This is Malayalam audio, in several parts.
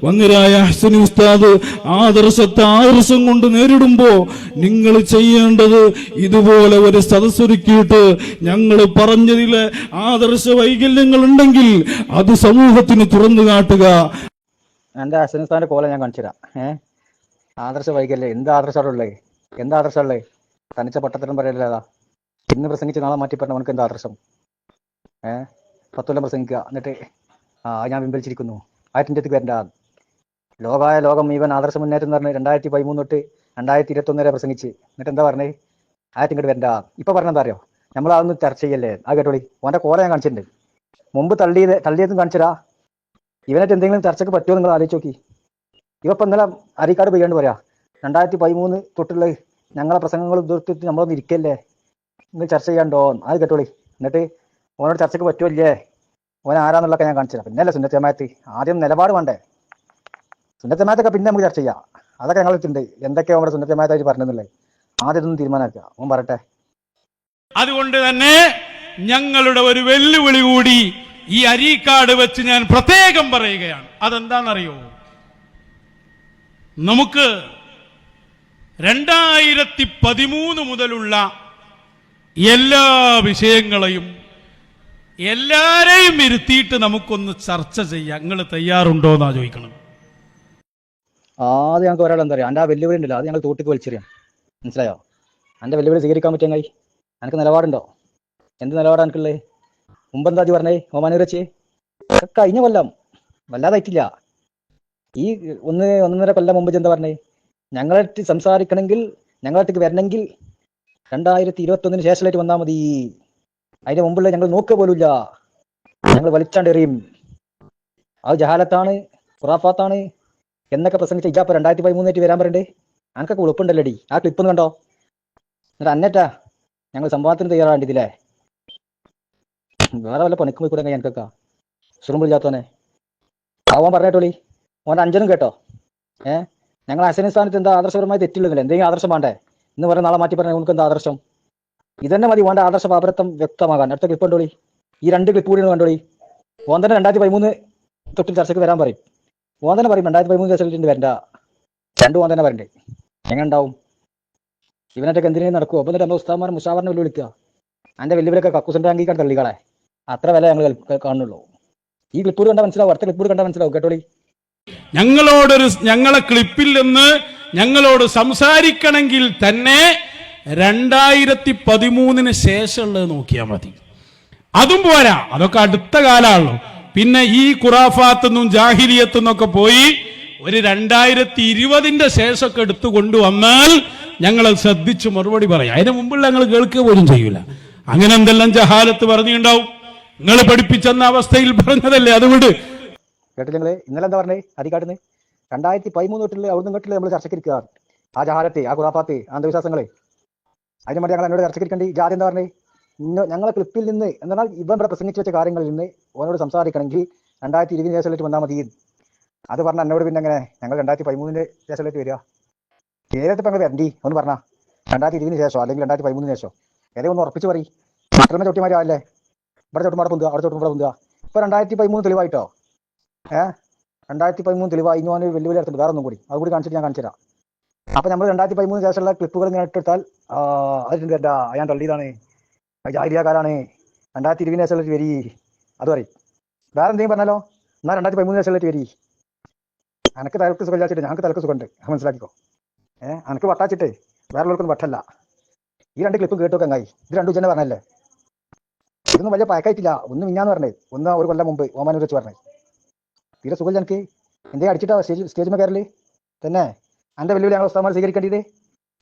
വന്നിരായ ഹസനി ഉസ്താദ് ആദർശം കൊണ്ട് നേരിടുമ്പോ നിങ്ങൾ ചെയ്യേണ്ടത് ഇതുപോലെ ഒരു സദസ്സൊരുക്കിയിട്ട് ഞങ്ങൾ പറഞ്ഞതിലെ ആദർശ വൈകല്യങ്ങൾ ഉണ്ടെങ്കിൽ അത് സമൂഹത്തിന് തുറന്നു കാട്ടുക. എൻ്റെ ഹസനി ഉസ്താദിന്റെ കോല ഞാൻ കാണിച്ചുതരാം. ആദർശ വൈകല്യം എന്ത് ആദർശമുള്ളത്? എന്താ ആദർശമുള്ളത്? തനിച്ച പട്ടത്തിനും പറയല്ലാതാ. ഇന്ന് പ്രസംഗിച്ച് നാളെ മാറ്റി പറഞ്ഞ അവനക്ക് എന്താ ആദർശം? 10 കൊല്ലം പ്രസംഗിക്കുക, എന്നിട്ട് ഞാൻ പിൻവലിച്ചിരിക്കുന്നു, ആയിരത്തിൻ്റെ വരണ്ട. ലോകം മുഴുവൻ ആദർശ മുന്നേറ്റം എന്ന് പറഞ്ഞ് 2013 തൊട്ട് 2021 വരെ പ്രസംഗിച്ച്, എന്നിട്ട് എന്താ പറഞ്ഞത്? ആയിരത്തിൻ്റെ വരണ്ട. ഇപ്പൊ പറഞ്ഞെന്താ അറിയോ? നമ്മളതൊന്നും ചർച്ച ചെയ്യല്ലേ. ആ കേട്ടോളി, ഓൻ്റെ കോല ഞാൻ കാണിച്ചിട്ടുണ്ട്. മുമ്പ് തള്ളിയതും കാണിച്ചരാ. ഇവനായിട്ട് എന്തെങ്കിലും ചർച്ചക്ക് പറ്റുമോ നിങ്ങൾ ആലോചിച്ച് നോക്കി. ഇവപ്പം ഇന്നലെ അരിക്കാട് പോയാണ്ട് പറയാ 2013 തൊട്ടുള്ള ഞങ്ങളെ പ്രസംഗങ്ങൾ തീർത്തിട്ട് നമ്മളൊന്നും ഇരിക്കല്ലേ, നിങ്ങൾ ചർച്ച ചെയ്യാണ്ടോ? അത് കേട്ടോളി. എന്നിട്ട് ഓനോട് ചർച്ചക്ക് പറ്റുമല്ലേ, ഓൻ ആരാന്നുള്ളതൊക്കെ ഞാൻ കാണിച്ചു തരാം. പിന്നല്ലേ സുന്നത്ത് ജമാഅത്ത്, ആദ്യം നിലപാട് വേണ്ടേ? സുന്നത്ത് ജമാഅത്തൊക്കെ പിന്നെ നമുക്ക് ചർച്ച ചെയ്യാം. അതൊക്കെ ഞങ്ങൾ എത്തുണ്ട്. എന്തൊക്കെയാണ് നമ്മുടെ സുന്നത്ത് ജമാഅത്തായിട്ട് പറഞ്ഞെന്നുള്ളത് ആദ്യം ഇതൊന്നും തീരുമാനമാക്കുക. ഓൻ പറയട്ടെ. അതുകൊണ്ട് തന്നെ ഞങ്ങളുടെ ഒരു വെല്ലുവിളി കൂടി ഈ അരീക്കാട് വെച്ച് ഞാൻ പ്രത്യേകം പറയുകയാണ്. അതെന്താണെന്നറിയോ? നമുക്ക് 2013 മുതലുള്ള എല്ലാ വിഷയങ്ങളെയും എല്ലാരെയും ഇരുത്തിയിട്ട് നമുക്കൊന്ന് ചർച്ച ചെയ്യാം. നിങ്ങൾ തയ്യാറുണ്ടോ എന്നാ ചോദിക്കണം. ആദ്യം ഞങ്ങൾക്ക് ഒരാൾ എന്താ പറയുക, എൻ്റെ ആ വെല്ലുവിളി ഉണ്ടല്ലോ, അത് ഞങ്ങൾ തോട്ടിക്ക് വലിച്ചെറിയാം. മനസ്സിലായോ? എൻ്റെ വെല്ലുവിളി സ്വീകരിക്കാൻ പറ്റുമെങ്കിൽ എനിക്ക് നിലപാടുണ്ടോ? എന്ത് നിലപാടാണ് എനിക്കുള്ളത്? മുമ്പെന്താ പറഞ്ഞേ? ഒമാനൂർ വെച്ച് കഴിഞ്ഞ കൊല്ലം വല്ലാതായിട്ടില്ല. ഈ 1.5 കൊല്ലം മുമ്പ് എന്താ പറഞ്ഞേ? ഞങ്ങളായിട്ട് സംസാരിക്കണമെങ്കിൽ, ഞങ്ങളായിട്ടേക്ക് വരണമെങ്കിൽ 2021 ശേഷമായിട്ട് വന്നാൽ മതി. അതിന്റെ മുമ്പുള്ള ഞങ്ങൾ നോക്കുക പോലുമില്ല, ഞങ്ങൾ വലിച്ചാണ്ട് എറിയും. അത് ജഹാലത്താണ്, ഖുറാഫാത്താണ് എന്നൊക്കെ പ്രസംഗിച്ച ഇജാപ്പ 2013 വരാൻ പറയണ്ടേ? അനക്കൊക്കെ ഉളുപ്പുണ്ടല്ലോടി. ആ ക്ലിപ്പ് ഒന്ന് കണ്ടോ? എന്നിട്ട് അന്നേറ്റാ ഞങ്ങൾ സംവാദത്തിന് തയ്യാറാണ്ടിതില്ലേ? വേറെ വല്ല പണിക്കും പോയി കൂടെ ഞങ്ങൾക്കൊക്കെ സുറുമ്പില്ലാത്തോനെ ആവാൻ പറഞ്ഞേട്ടോളി. ഓൻ്റെ 5 കേട്ടോ. ഞങ്ങൾ ഹസനി സ്ഥാനത്ത് എന്താ ആദർശപരമായി തെറ്റുള്ളത്? എന്തെങ്കിലും ആദർശം വേണ്ടേ? ഇന്ന് പറഞ്ഞ നാളെ മാറ്റി പറഞ്ഞാൽ നമുക്ക് എന്താ ആദർശം? ഇതന്നെ മതി ഓൻ്റെ ആദർശ പാപരത്വം വ്യക്തമാകാൻ. അടുത്ത ക്ലിപ്പ് കണ്ടോളി. ഈ 2 ക്ലിപ്പ് കൂടി കണ്ടോളി. ഓൻ തന്നെ 2013 തൊട്ട് ചർച്ചയ്ക്ക് വരാൻ പറയും. ഓൻ തന്നെ പറയും 2013 ചർച്ചയിൽ വരണ്ട. 2 ഓൻ തന്നെ വരണ്ടേ? എങ്ങനെ ഉണ്ടാവും? ഇവനൊക്കെ എന്തിനേയും നടക്കുമോ? അപ്പം എന്നിട്ട് നമ്മൾ ഉസ്താദ്മാരെ മുഷാവറിനെ വെല്ലുവിളിക്കുക. എൻ്റെ വെല്ലുവിളിയൊക്കെ കക്കൂസിൻ്റെ അംഗീകാരം തള്ളികളെ. അത്ര വില ഞങ്ങൾ കാണുന്നുള്ളൂ. ഈ ക്ലിപ്പ് കണ്ടാൽ മനസ്സിലാവും, അടുത്ത ക്ലിപ്പ് കണ്ടാൽ മനസ്സിലാവും. കേട്ടോളി. ഞങ്ങളെ ക്ലിപ്പിൽ നിന്ന് ഞങ്ങളോട് സംസാരിക്കണമെങ്കിൽ തന്നെ 2013 ശേഷമുള്ളത് നോക്കിയാൽ മതി. അതും പോരാ, അതൊക്കെ അടുത്ത കാലമാണല്ലോ. പിന്നെ ഈ ഖുറാഫാത്തെന്നും ജാഹിലിയത്തെന്നൊക്കെ പോയി ഒരു 2020 ശേഷമൊക്കെ എടുത്തു കൊണ്ടുവന്നാൽ ഞങ്ങൾ ശ്രദ്ധിച്ച് മറുപടി പറയാം. അതിന് മുമ്പുള്ള ഞങ്ങൾ കേൾക്കുക പോലും ചെയ്യൂല. അങ്ങനെ എന്തെല്ലാം ജഹാലത്ത് പറഞ്ഞിട്ടുണ്ടാവും. നിങ്ങൾ പഠിപ്പിച്ചെന്ന അവസ്ഥയിൽ പറഞ്ഞതല്ലേ, അത് വിട്. കേട്ടില്ല നിങ്ങൾ? ഇന്നലെ എന്താ പറഞ്ഞേ? അരിക്കാട്ടുന്ന് 2013 തൊട്ടുള്ള അവിടുന്ന് കേട്ടില്ല നമ്മൾ ചർച്ചയ്ക്കിരിക്കുക. ആ ജഹാലത്ത്, ആ ഖുറാഫാത്ത്, അന്ധവിശ്വാസങ്ങളെ അതിന് വേണ്ടി ഞങ്ങൾ എന്നോട് ചർച്ചയ്ക്കിരിക്കേണ്ടി. ജാതി എന്താ പറഞ്ഞേ? ഞങ്ങളെ ക്ലിപ്പിൽ നിന്ന് എന്നാൽ ഇവൻ ഇവിടെ പ്രസംഗിച്ച് വെച്ച കാര്യങ്ങളിൽ നിന്ന് ഓനോട് സംസാരിക്കണമെങ്കിൽ 2020 ശേഷമായിട്ട് വന്നാൽ മതി. അത് പറഞ്ഞ എന്നോട് പിന്നെ എങ്ങനെ ഞങ്ങൾ 2013 ശേഷമായിട്ട് വരിക? ഏതൊക്കെ ഞങ്ങൾ വരണ്ടി ഒന്ന് പറഞ്ഞാൽ 2020 ശേഷം അല്ലെങ്കിൽ 2013 ശേഷം ഏതേ ഒന്ന് ഉറപ്പിച്ച് പറയും. മറ്റുള്ള ചൊട്ടിമാരല്ലേ? ഇവിടെ ചൊട്ടുമാടെ പൊന്തുക, അവിടെ ചൊട്ടുമാടെ പൊന്തുക. ഇപ്പൊ 2013 തെളിവായിട്ടോ? 2013 തെളിവായി. ഇനി ഓന് വെല്ലുവിളി എടുത്തിട്ട് വേറെ ഒന്നും കൂടി അത് കൂടി കാണിച്ചിട്ട് ഞാൻ കാണിച്ചു തരാം. അപ്പൊ നമ്മൾ 2013 ശേഷമുള്ള ക്ലിപ്പുകൾ ഇങ്ങനെ ഇട്ടെടുത്താൽ അതിന്റെ എന്താ ഞാൻ തള്ളിയതാണ്, ജാഹിലിയ കാലാണ്, 2020 ശേഷമുള്ള വരി അത് പറയും. വേറെ എന്തെങ്കിലും പറഞ്ഞാലോ? എന്നാൽ 2013 ശേഷമുള്ള വരി. അനക്ക് തലക്ക് സുഖം ചാച്ചിട്ട് ഞങ്ങൾക്ക് തലക്ക് സുഖമുണ്ട്, മനസ്സിലാക്കിക്കോ. അനക്ക് വട്ടാച്ചിട്ട് വേറെ ഉള്ളവർക്കൊന്നും വട്ടല്ല. ഈ 2 ക്ലിപ്പും കേട്ടൊക്കെ അങ്ങായി. ഇത് 2 ഉച്ചനെ പറഞ്ഞല്ലേ? ഇതൊന്നും വലിയ പഴക്കായിട്ടില്ല. ഒന്ന് മിഞ്ഞാന്ന് പറഞ്ഞേ, ഒന്ന് 1 കൊല്ലം മുമ്പ് ഓമാനൂർ വെച്ച് പറഞ്ഞേ. തീരെ സുഖം എനിക്ക് എന്തേ അടിച്ചിട്ടാ സ്റ്റേജിൽ കയറല് തന്നെ? എൻ്റെ വെല്ലുവിളി ഞങ്ങൾ ഉസ്താദ്മാർ സ്വീകരിക്കേണ്ടത്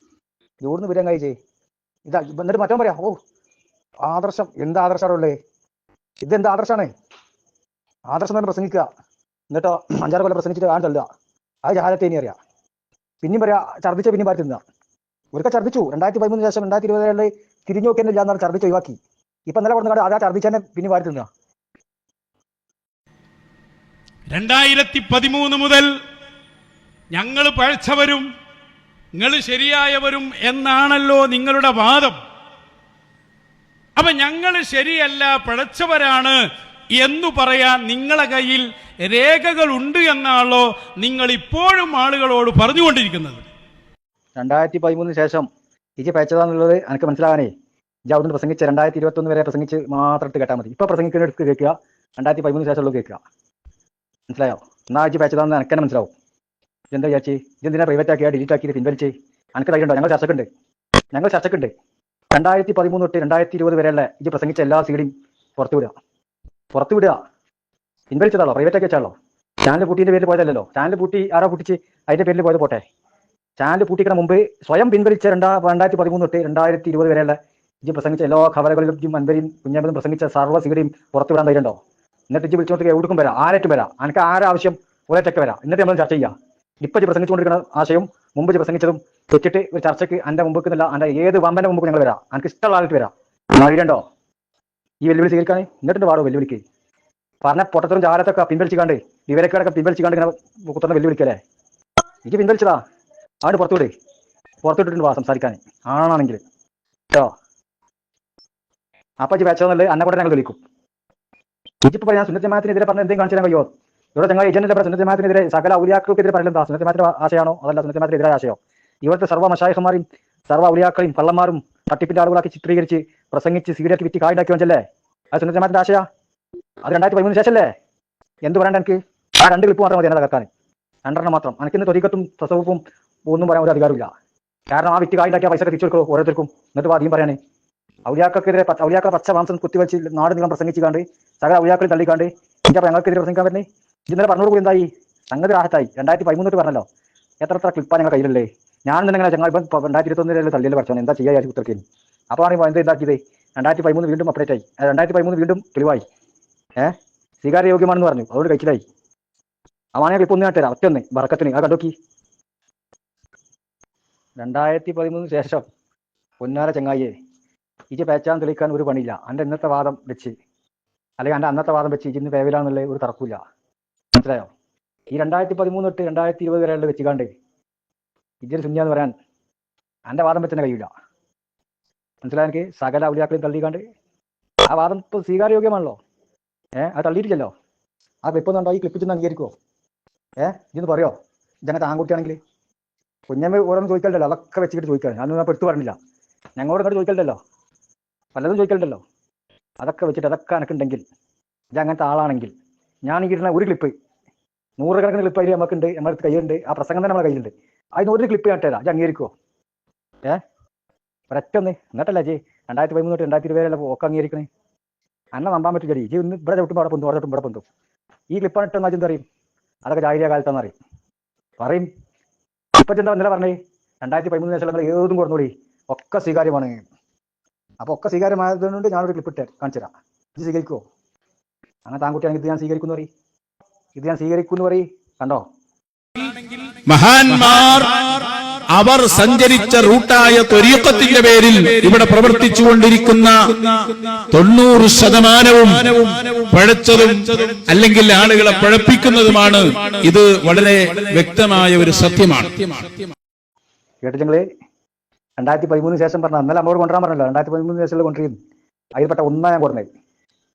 ഇവിടുന്ന് വരാൻ കഴിച്ചേ ഇതാ. എന്നിട്ട് മറ്റോ പറയാം, ഓ ആദർശം, എന്ത് ആദർശമാണ് ഉള്ളത്? ഇതെന്ത് ആദർശമാണ്? ആദർശം തന്നെ പ്രസംഗിക്കുക, എന്നിട്ടോ 5-6 കൊല്ലം പ്രസംഗിച്ചിട്ട് കാണാൻ തള്ളുക. അത് ജഹാലത്തെ ഇനി അറിയാം. പിന്നെയും പറയാ ഛർദ്ദിച്ച പിന്നെയും പാറ്റി തിന്നുക. ഒരിക്കൽ ഛർദ്ദിച്ചു 2013 ശേഷം 2020 തിരിഞ്ഞു നോക്കിയെന്നില്ല എന്നാണ് ഛർദ്ദിച്ച് ഒഴിവാക്കി. ഇപ്പൊ ഇന്നലെ കൊടുക്കുന്ന അതാ ഛർദ്ദിച്ചെന്നെ പിന്നെ പാറ്റി തിന്നുക. 2013 മുതൽ ഞങ്ങൾ പഴച്ചവരും നിങ്ങൾ ശരിയായവരും എന്നാണല്ലോ നിങ്ങളുടെ വാദം. അപ്പൊ ഞങ്ങൾ ശരിയല്ല, പഴച്ചവരാണ് എന്നു പറയാൻ നിങ്ങളെ കയ്യിൽ രേഖകൾ ഉണ്ട് എന്നാണല്ലോ നിങ്ങൾ ഇപ്പോഴും ആളുകളോട് പറഞ്ഞുകൊണ്ടിരിക്കുന്നത്. 2013 ശേഷം ഇജ് പേച്ചതാന്നുള്ളത് എനിക്ക് മനസ്സിലാകാനേ ഇജ് അവിടുന്ന് പ്രസംഗിച്ച് 2021 വരെ പ്രസംഗിച്ച് മാത്രം എടുത്ത് കേട്ടാൽ മതി. ഇപ്പൊ പ്രസംഗിക്കുന്ന എടുത്ത് കേൾക്കുക, 2013 ശേഷമുള്ളത് കേൾക്കുക. മനസ്സിലായോ? എന്നാ ഇജ് പേച്ചതാന്ന് എനിക്ക് തന്നെ മനസ്സിലാവും. ഇതെന്താ വിചാരിച്ച് ഇതെന്തിനാ പ്രൈവറ്റ് ആക്കിയാ ഡിലീറ്റ് ആക്കിയിട്ട് പിൻവലിച്ച്? എനിക്ക് ധൈര്യമുണ്ടോ? ഞങ്ങൾ ചർച്ചക്കുണ്ട് 2013 തൊട്ട് 2020 വരെയുള്ള ഇജ് പ്രസംഗിച്ച എല്ലാ സീഡിയും പുറത്തു വിടുക. പിൻവലിച്ചതാണോ? പ്രൈവറ്റ് ആക്കി വെച്ചാണല്ലോ. ചാനൽ പൂട്ടിന്റെ പേരിൽ പോയതല്ലോ. ചാനൽ പൂട്ടി ആരോ പൂട്ടിച്ച് അതിന്റെ പേരിൽ പോയത് പോട്ടെ. ചാനൽ പൂട്ടിക്കുന്ന മുമ്പ് സ്വയം പിൻവലിച്ച 2013 തൊട്ട് 2020 വരെയുള്ള ഇജ് പ്രസംഗിച്ച എല്ലാ ഖബറുകളിലും ഇജും അൻവരിയും കുഞ്ഞാമ്പതും പ്രസംഗിച്ച സർവ്വ സീഡിയും പുറത്തുവിടാൻ ധൈര്യമുണ്ടോ? എന്നിട്ട് ഇജ് വിളിച്ചോട്ട് എവിടേക്കും വരാം, ആരേറ്റും വരാം, എനിക്ക് ആരാവശ്യം ഒരേറ്റൊക്കെ വരാം. എന്നിട്ട് നമ്മൾ ചർച്ച ചെയ്യാം. ഇപ്പൊ ഇജ് പ്രസംഗിച്ചുകൊണ്ടിരിക്കുന്ന ആശയവും മുമ്പ് ഇജ് പ്രസംഗിച്ചതും തെറ്റിട്ട് ഒരു ചർച്ചയ്ക്ക് എൻ്റെ മുമ്പേക്കുന്നില്ല, എൻ്റെ ഏത് വമ്പന്റെ മുമ്പ് ഞങ്ങൾ വരാം. എനിക്ക് ഇഷ്ടമുള്ള ആൾക്ക് വരാം. ധൈര്യമുണ്ടോ ഈ വെല്ലുവിളി സ്വീകരിക്കാൻ? എന്നിട്ടുണ്ട് പാടോ വെല്ലുവിളിക്ക് പറഞ്ഞ പൊട്ടത്തരും ജാലത്തൊക്കെ പിൻവലിച്ചിക്കാണ്ട് വിവരക്കേടൊക്കെ പിൻവലിച്ചിക്കാണ്ട് ഇങ്ങനെ കുത്തുന്ന വെല്ലുവിളിക്കല്ലേ? എനിക്ക് പിൻവലിച്ചതാ, അവിടെ പുറത്തുവിട്ടിട്ടുണ്ട് വാ സംസാരിക്കാൻ ആണെങ്കിൽ കേട്ടോ. അപ്പൊ ഇജ് വെച്ചോന്നുള്ളത് അന്നെ കൂടെ ഞങ്ങൾ തെളിയിക്കും. ഇജിപ്പോ പറയാൻ സുന്നത്ത് ജമാഅത്തിനെതിരെ പറഞ്ഞ എന്തെങ്കിലും കാണിച്ചു തരാൻ കഴിയോ? ഇവിടെ ചങ്ങായി ഏജന്റിന്റെ സുന്നത്ത് ജമാഅത്തിനെതിരെ സകല ഔലിയാക്കൾക്കെതിരെ പറയുന്നത് എന്താ? സുന്നത്ത് ജമാഅത്തിന്റെ ആശയമാണോ അതല്ല സുന്നത്ത് ജമാഅത്തിനെതിരായ ആശയോ? ഇവിടുത്തെ സർവ്വ മശായിഖുമാരെയും സർവ്വ ഔലിയാക്കളെയും കള്ളന്മാരും തട്ടിപ്പിന്റെ ആളുകളാക്കി ചിത്രീകരിച്ച് പ്രസംഗിച്ച് സിഗരറ്റ് വിറ്റ് കായുണ്ടാക്കി വെച്ചല്ലേ? അത് സുന്നത്ത് ജമാഅത്തിന്റെ ആശയ? അത് 2013 ശേഷമല്ലേ? എന്ത് പറയണ്ട എനിക്ക്? ആ 2 ക്ലിപ്പ് മാത്രം മതി എന്നെ തകർക്കാൻ. 2 മാത്രം. എനിക്കിന്ന് തൊരീക്കത്തും തസവുഫും ഒന്നും പറയാൻ ഒരു അധികാരമില്ല. കാരണം ആ വിറ്റ് കായുണ്ടാക്കിയ പൈസ തിരിച്ചു കൊടുക്കുമോ ഓരോരുത്തർക്കും? എന്നിട്ട് വാദിയും പറയാനേ ഔലിയാക്കൾക്കെതിരെ ഔലിയാക്കളെ പച്ച മാംസം കുത്തിവെച്ച് നാട് നീളം പ്രസംഗിച്ചുകാണ്ട് സകല ഔലിയാക്കളെ തള്ളിക്കാണ്ട് ഇന്റെ ഞങ്ങൾക്കെതിരെ പ്രസംഗിക്കാൻ പറ്റുന്നേ? ഇന്നലെ പറഞ്ഞോട് എന്തായി? സംഗതി രാഹത്തായി. 2013 പറഞ്ഞല്ലോ. എത്ര ക്ലിപ്പാ ഞങ്ങൾ കയ്യിലല്ലേ? ഞാൻ നിന്നെങ്ങനെ ചങ്ങൾ ഇപ്പം 2021 തള്ളിയിൽ പഠിച്ചോ എന്താ ചെയ്യാൻ ഉത്തരക്കേന്? അപ്പോൾ ആണ് എന്ത് ഇതാക്കിയത്? 2013 വീണ്ടും അപ്ഡേറ്റ് ആയി. 2013 വീണ്ടും തെളിവായി. സ്വീകാര്യ യോഗ്യമാണെന്ന് പറഞ്ഞു. അതുകൊണ്ട് കഴിച്ചിലായി. അവനെ ക്ലിപ്പ് ഒന്ന് കാട്ടുതരാം ഒറ്റൊന്ന് ബറക്കത്തിന്. ആ കണ്ടോക്കി 2013 ശേഷം പൊന്നാര ചങ്ങായിയെ ഇജ് പേച്ചാൻ തെളിയിക്കാൻ ഒരു പണിയില്ല. എൻ്റെ ഇന്നത്തെ വാദം വെച്ച് അല്ലെങ്കിൽ എൻ്റെ അന്നത്തെ വാദം വെച്ച് ഇജിന്ന് പേവിലാന്നുള്ള ഒരു തർക്കമില്ല. മനസ്സിലായോ? ഈ 2013 തൊട്ട് 2020 വരെയുള്ള വെച്ചുകാണ്ട് ഇജ്ജൊരു സുന്യാന്ന് പറയാൻ എൻ്റെ വാദം വെച്ച് തന്നെ കഴിയില്ല. മനസ്സിലായ എനിക്ക്? സകല ഔലിയാക്കളെയും തള്ളിക്കാണ്ട് ആ വാദം ഇപ്പോൾ സ്വീകാര്യോഗ്യമാണല്ലോ. അത് തള്ളിയിട്ടില്ലല്ലോ. ആ ക്ലിപ്പ് ഒന്നുണ്ടോ? ഈ ക്ലിപ്പ് ചെന്ന് അംഗീകരിക്കുമോ? ഇതൊന്ന് പറയോ? ഇതങ്ങനത്തെ ആൺകുട്ടിയാണെങ്കിൽ കുഞ്ഞമ്മ ഓരോന്നും ചോദിക്കലുണ്ടല്ലോ. അതൊക്കെ വെച്ചിട്ട് ചോദിക്കാൻ ഞാനൊന്നും അപ്പോൾ എടുത്തു പറഞ്ഞില്ല. ഞങ്ങളോട് ഇങ്ങോട്ട് ചോദിക്കലുണ്ടല്ലോ, പലതും ചോദിക്കലുണ്ടല്ലോ. അതൊക്കെ വെച്ചിട്ട് അതൊക്കെ എനിക്കുണ്ടെങ്കിൽ ഇത് അങ്ങനത്തെ ആളാണെങ്കിൽ ഞാൻ ഈ ഇടുന്ന ഒരു ക്ലിപ്പ് 100 കണക്കിന് ക്ലിപ്പ് അതിൽ നമുക്കുണ്ട്, നമ്മുടെ കയ്യിലുണ്ട്. ആ പ്രസംഗം തന്നെ നമ്മുടെ കയ്യിലുണ്ട്. അതിന് ഒരു ക്ലിപ്പ് ഞാൻ ഇട്ടേരാ. ഇത് അംഗീകരിക്കുമോ? ഒരൊറ്റൊന്ന് എന്നിട്ടല്ല ജി 2013 തൊട്ട് 2020 വരെ ഒക്കെ അംഗീകരിക്കണേ. അന്നെ നമ്പാൻ പറ്റില്ല. ജി ഒന്ന് ഇവിടെ ചവിട്ടുമ്പോൾ അവിടെ പൊന്തും, അവിടെ ചവിട്ടും ഇവിടെ പൊന്തും. ഈ ക്ലിപ്പാണ് ഇട്ടെന്ന് എന്താ അറിയും? അതൊക്കെ ജാഹിലിയ കാലത്താന്ന് പറയും. ഇപ്പം എന്താ ഇന്നലെ പറഞ്ഞേ? 2013 ശേഷം ഏതും കൊടുന്നോടി ഒക്കെ സ്വീകാര്യമാണ്. അപ്പോൾ ഒക്കെ സ്വീകാര്യമായതുകൊണ്ട് ഞാനൊരു ക്ലിപ്പ് ഇട്ട് കാണിച്ചു തരാം. ഇത് സ്വീകരിക്കുമോ? അങ്ങനത്തെ ആൺകുട്ടിയാണെങ്കിൽ ഇത് ഞാൻ സ്വീകരിക്കുന്നു പറയും. ഇത് ഞാൻ സ്വീകരിക്കുന്നു പറയും. കണ്ടോ? മഹാന്മാർ അവർ സഞ്ചരിച്ച റൂട്ടായ ത്വരീഖത്തിന്റെ പേരിൽ ഇവിടെ പ്രവർത്തിച്ചുകൊണ്ടിരിക്കുന്ന 90% പഴച്ചതും അല്ലെങ്കിൽ ആളുകളെ പഴപ്പിക്കുന്നതുമാണ്. ഇത് വളരെ വ്യക്തമായ ഒരു സത്യമാണ്. കേട്ടില്ലേ? 2013 ശേഷം പറഞ്ഞ അന്നലെ അമ്മോട് കൊണ്ടുവരാൻ പറഞ്ഞല്ലോ. 2013 ശേഷം കൊണ്ടുവരും. അതിൽപ്പെട്ട ഒന്നാ ഞാൻ കൊടുക്കുന്നത്.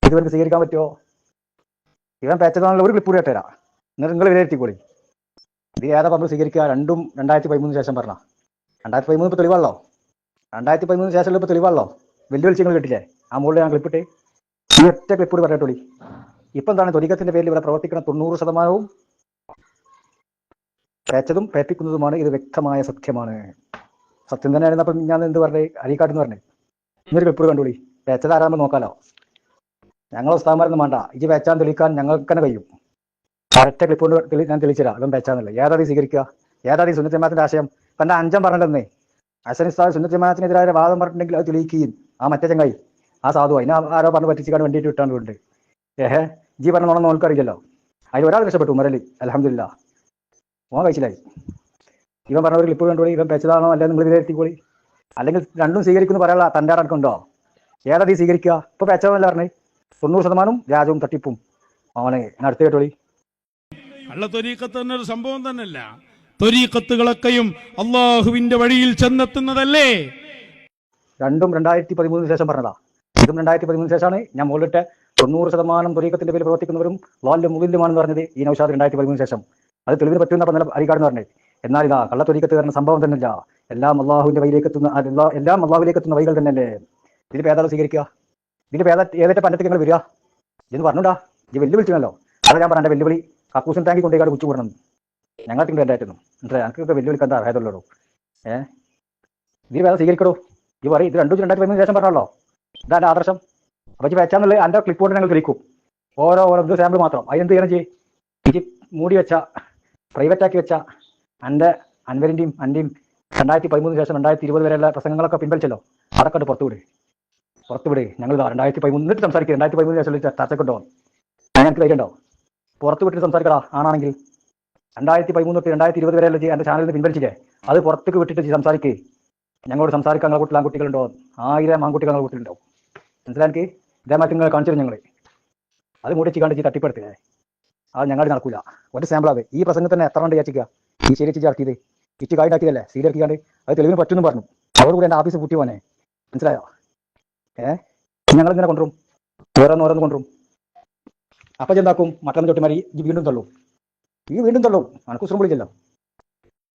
ഇതുവരെ സ്വീകരിക്കാൻ പറ്റുമോ? ഇവൻ പേച്ചതാണല്ലോ. ഒരു ക്ലിപ്പ് കൂടി ഇട്ടേരാ. എന്നിട്ട് നിങ്ങൾ വിലയിരുത്തിക്കോളി. ഇത് ഏതാ നമ്മൾ സ്വീകരിക്കുക? രണ്ടും 2013 ശേഷം പറഞ്ഞ 2013 ഇപ്പോൾ തെളിവാണല്ലോ. 2013 ശേഷം ഇപ്പോൾ തെളിവാണല്ലോ. വെല്ലുവിളിച്ച് നിങ്ങൾ കേട്ടില്ലേ? ആ മുകളിൽ ഞാൻ ക്ലിപ്പിട്ട് ഈ ഒറ്റ ക്ലിപ്പ് കൂടി പറയട്ടോളി. ഇപ്പം എന്താണ് ത്വരീഖത്തിന്റെ പേരിൽ ഇവിടെ പ്രവർത്തിക്കുന്ന 90% പേച്ചതും പേപ്പിക്കുന്നതുമാണ്. ഇത് വ്യക്തമായ സത്യമാണ്. സത്യം തന്നെയായിരുന്നു. അപ്പം ഞാൻ എന്ത് പറഞ്ഞേ? അരീക്കാട്ടെന്ന് പറഞ്ഞേ. ഇന്നൊരു ക്ലിപ്പ് കണ്ടോളി. പേച്ചത് ആരാകുമ്പോൾ നോക്കാലോ. ഞങ്ങൾ ഉസ്താദന്മാരൊന്നും വേണ്ട. ഇത് പേച്ചാൻ തെളിയിക്കാൻ ഞങ്ങൾക്ക് തന്നെ കഴിയും. ഒരൊറ്റ ക്ലിപ്പ് കൊണ്ട് ഞാൻ തെളിയിച്ചുതരാം. അതും പേച്ചാന്നല്ലേ. ഏതാതി സ്വീകരിക്കുക? ഏതാതി സുന്നത്ത് ജമാഅത്തിന്റെ ആശയം? തന്റെ 5 പറഞ്ഞിട്ടുണ്ടെന്നേ. ഹസൻ ഉസ്താദ് സുന്നത്ത് ജമാഅത്തിനെതിരായ വാദം പറഞ്ഞിട്ടുണ്ടെങ്കിൽ അത് തെളിയിക്കുകയും ആ മറ്റേ ചങ്ങായി ആ സാധു അതിനെ ആരോ പറഞ്ഞ് പറ്റിച്ചിക്കാൻ വേണ്ടിയിട്ട് വിട്ടാണ്ട് ജി പറഞ്ഞ നോണെന്ന് നോൽക്കറിയില്ലല്ലോ. അതിൽ ഒരാൾ രക്ഷപ്പെട്ടു, ഉമരലി. അൽഹംദുലില്ലാ, ഓൻ കഴിച്ചില്ലായി. ഇവൻ പറഞ്ഞ ഒരു ക്ലിപ്പ് കണ്ടോളി. ഇവൻ പേച്ചതാണോ അല്ലെ നിങ്ങൾ വിലയിരുത്തിക്കോളി. അല്ലെങ്കിൽ രണ്ടും സ്വീകരിക്കുന്നു പറയാനുള്ള തൻ്റെ അടക്കമുണ്ടോ? ഏതാതി സ്വീകരിക്കുക? ഇപ്പൊ പേച്ചതല്ല പറഞ്ഞേ. 90% വ്യാജവും തട്ടിപ്പും അവനെ അടുത്ത് കേട്ടോളി. കള്ള ത്വരീഖത്ത് തന്നെ ഒരു സംഭവം തന്നെയല്ല. ത്വരീഖത്തുകളൊക്കെയും അള്ളാഹുവിന്റെ വഴിയിൽ ചെന്നെത്തുന്നതല്ലേ? രണ്ടും 2013 ശേഷം പറഞ്ഞതാ. ഇതും 2013 ശേഷമാണ്. ഞാൻ മുകളിലിട്ട് 90% ത്വരീഖത്തിന്റെ പേരിൽ പ്രവർത്തിക്കുന്നവരും വാലും മുകിലുമാണെന്ന് പറഞ്ഞത് ഈ നൗഷാദ് 2013 ശേഷം. അത് തെളിവിന് പറ്റുന്ന പറഞ്ഞ അരികാട് എന്ന് പറഞ്ഞത്. എന്നാൽ ഇതാ കള്ള ത്വരീഖത്ത് വരുന്ന സംഭവം തന്നെയല്ല. എല്ലാം അള്ളാഹുവിന്റെ വഴിയിലേക്ക് എത്തുന്ന എല്ലാം അള്ളാഹുവിലേക്ക് എത്തുന്ന വഴികൾ തന്നെയല്ലേ. ഇതിൽ പേതാളെ സ്വീകരിക്കുക? ഇതിൽ ഏതൊക്കെ പണ്ടത്തേക്ക് നിങ്ങൾ വരിക എന്ന് പറഞ്ഞൂടാ. ഇത് വെല്ലുവിളിച്ചല്ലോ. അതാ ഞാൻ പറഞ്ഞ വെല്ലുവിളി കക്കൂസിൻ ടാങ്കി കൊണ്ടേക്കാട് കുച്ചു കൂടണം. ഞങ്ങൾക്ക് വേണ്ടായിരുന്നു. എന്നിട്ട് എനിക്കൊക്കെ വെല്ലുവിളിക്കാൻ അർഹതയുള്ളൂ. ഇതിൽ പേത സ്വീകരിക്കടോ. ഇത് പറയും ഇത് 2013 ശേഷം പറഞ്ഞല്ലോ. ഇതാ എൻ്റെ ആദർശം. അപ്പോൾ ഇത് വെച്ചാന്നുള്ളത് എൻ്റെ ക്ലിപ്പ് കൊണ്ട് ഞങ്ങൾ വിളിക്കും. ഓരോ ഇത് സാമ്പിൾ മാത്രം. അതിനെന്ത് ചെയ്യണം ചെയ്യും? ഇത് മൂടി വെച്ച പ്രൈവറ്റാക്കി വെച്ച എൻ്റെ അൻവരിൻ്റെയും എൻ്റെയും 2013 ശേഷം 2020 വരെയുള്ള പ്രസംഗങ്ങളൊക്കെ പിൻവലിച്ചല്ലോ. അതൊക്കെ പുറത്തുവിട്. ഞങ്ങൾ 2013 എന്നിട്ട് സംസാരിക്കുക. 2013 ശേഷം ചർച്ചക്കൊണ്ടോ ഞങ്ങൾക്ക് ധൈര്യം ഉണ്ടാവും. പുറത്ത് വിട്ടിട്ട് സംസാരിക്കടാ. ആണെങ്കിൽ 2013 തൊട്ട് 2020 വരെയുള്ള എൻ്റെ ചാനലിൽ നിന്ന് പിൻവലിച്ചില്ലേ, അത് പുറത്തേക്ക് വിട്ടിട്ട് സംസാരിക്കുക. ഞങ്ങളോട് സംസാരിക്കാൻ ഞങ്ങളുടെ വീട്ടിൽ ആൺകുട്ടികളുണ്ടോ? 1000 ആൺകുട്ടികൾ ഞങ്ങളുടെ വീട്ടിലുണ്ടാവും. മനസ്സിലാക്കി ഇതേമാറ്റി നിങ്ങൾ കാണിച്ചു തരും. ഞങ്ങൾ അത് മൂടിച്ച് കാണിച്ച് തട്ടിപ്പെടുത്തില്ലേ, അത് ഞങ്ങളുടെ നടക്കൂല. ഒരു സാമ്പിളാണ് ഈ പ്രസംഗം തന്നെ. എത്ര ഉണ്ട് വിചാരിക്കുക ഈ ശരിച്ച് ചേർത്തിയത്? ഇറ്റ് കായിണ്ടാക്കിയതല്ലേ സീരിയർക്കാണ്ട്. അത് തെളിവിന് പറ്റുമെന്ന് പറഞ്ഞു. അവരോടുകൂടി എൻ്റെ ആഫീസ് പൂട്ടി പോനെ. മനസ്സിലായോ? ഞങ്ങളിങ്ങനെ കൊണ്ടുവരും, ഓരോന്ന് കൊണ്ടുവരും. അപ്പം ചെന്താക്കും മറ്റൊന്ന് തൊട്ടിമാരി വീണ്ടും തള്ളും. വീണ്ടും തള്ളും. അനക്ക് ഉസ്രം വിളിച്ചല്ലോ.